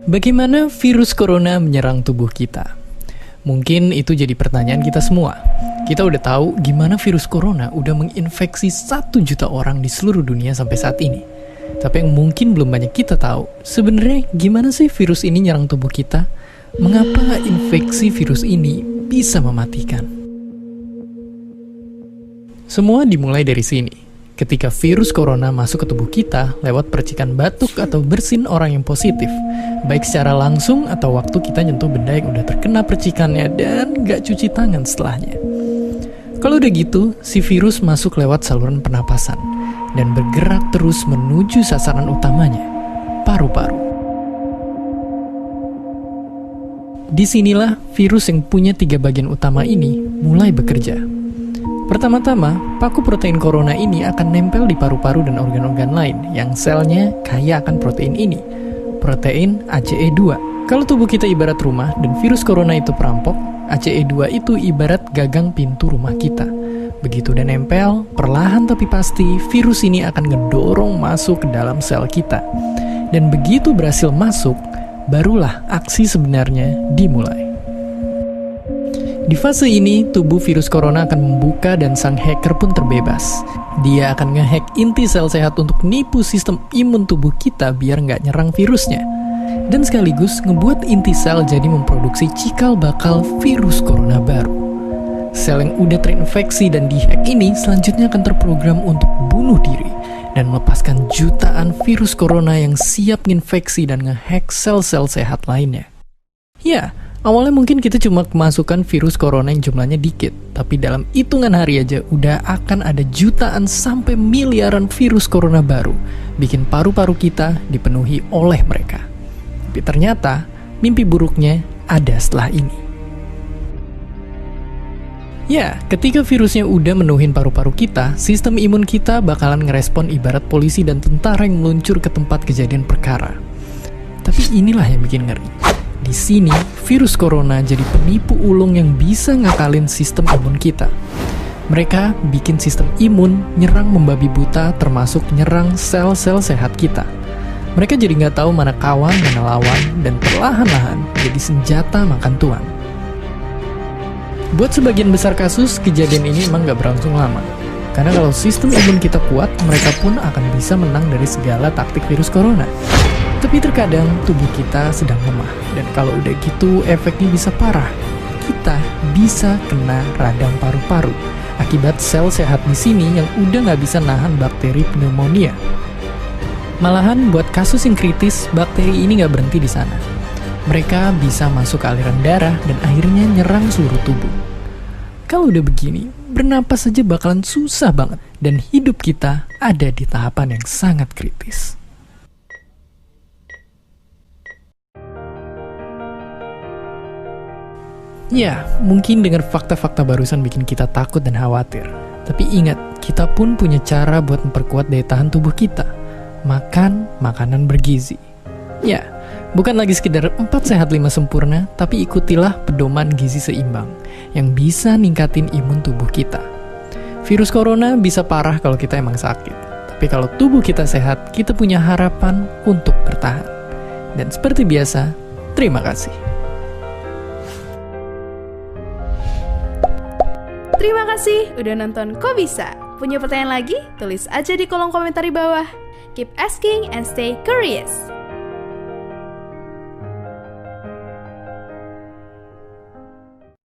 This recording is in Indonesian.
Bagaimana virus corona menyerang tubuh kita? Mungkin itu jadi pertanyaan kita semua. Kita udah tahu gimana virus corona udah menginfeksi 1 juta orang di seluruh dunia sampai saat ini. Tapi yang mungkin belum banyak kita tahu, sebenarnya gimana sih virus ini nyerang tubuh kita? Mengapa infeksi virus ini bisa mematikan? Semua dimulai dari sini. Ketika virus corona masuk ke tubuh kita lewat percikan batuk atau bersin orang yang positif, baik secara langsung atau waktu kita nyentuh benda yang udah terkena percikannya dan gak cuci tangan setelahnya. Kalau udah gitu, si virus masuk lewat saluran pernapasan dan bergerak terus menuju sasaran utamanya, paru-paru. Disinilah virus yang punya 3 bagian utama ini mulai bekerja. Pertama-tama, paku protein corona ini akan nempel di paru-paru dan organ-organ lain yang selnya kaya akan protein ini, protein ACE2. Kalau tubuh kita ibarat rumah dan virus corona itu perampok, ACE2 itu ibarat gagang pintu rumah kita. Begitu udah nempel, perlahan tapi pasti virus ini akan ngedorong masuk ke dalam sel kita. Dan begitu berhasil masuk, barulah aksi sebenarnya dimulai. Di fase ini, tubuh virus corona akan membuka dan sang hacker pun terbebas. Dia akan ngehack inti sel sehat untuk nipu sistem imun tubuh kita biar nggak nyerang virusnya. Dan sekaligus ngebuat inti sel jadi memproduksi cikal bakal virus corona baru. Sel yang udah terinfeksi dan dihack ini selanjutnya akan terprogram untuk bunuh diri dan melepaskan jutaan virus corona yang siap nginfeksi dan ngehack sel-sel sehat lainnya. Ya, awalnya mungkin kita cuma kemasukan virus corona yang jumlahnya dikit, tapi dalam hitungan hari aja udah akan ada jutaan sampai miliaran virus corona baru, bikin paru-paru kita dipenuhi oleh mereka. Tapi ternyata, mimpi buruknya ada setelah ini. Ya, ketika virusnya udah menuhin paru-paru kita, sistem imun kita bakalan ngerespon ibarat polisi dan tentara yang meluncur ke tempat kejadian perkara. Tapi inilah yang bikin ngeri. Di sini, virus corona jadi penipu ulung yang bisa ngakalin sistem imun kita. Mereka bikin sistem imun nyerang membabi buta termasuk nyerang sel-sel sehat kita. Mereka jadi nggak tahu mana kawan, mana lawan, dan perlahan-lahan jadi senjata makan tuan. Buat sebagian besar kasus, kejadian ini emang nggak berlangsung lama. Karena kalau sistem imun kita kuat, mereka pun akan bisa menang dari segala taktik virus corona. Tapi terkadang tubuh kita sedang lemah, dan kalau udah gitu efeknya bisa parah. Kita bisa kena radang paru-paru akibat sel sehat di sini yang udah nggak bisa nahan bakteri pneumonia. Malahan buat kasus yang kritis, bakteri ini nggak berhenti di sana. Mereka bisa masuk ke aliran darah dan akhirnya nyerang seluruh tubuh. Kalau udah begini, bernapas saja bakalan susah banget, dan hidup kita ada di tahapan yang sangat kritis. Ya, mungkin dengar fakta-fakta barusan bikin kita takut dan khawatir. Tapi ingat, kita pun punya cara buat memperkuat daya tahan tubuh kita. Makan makanan bergizi. Ya, bukan lagi sekedar 4 sehat 5 sempurna, tapi ikutilah pedoman gizi seimbang yang bisa ningkatin imun tubuh kita. Virus corona bisa parah kalau kita emang sakit. Tapi kalau tubuh kita sehat, kita punya harapan untuk bertahan. Dan seperti biasa, terima kasih. Terima kasih udah nonton Kok Bisa. Punya pertanyaan lagi? Tulis aja di kolom komentar di bawah. Keep asking and stay curious.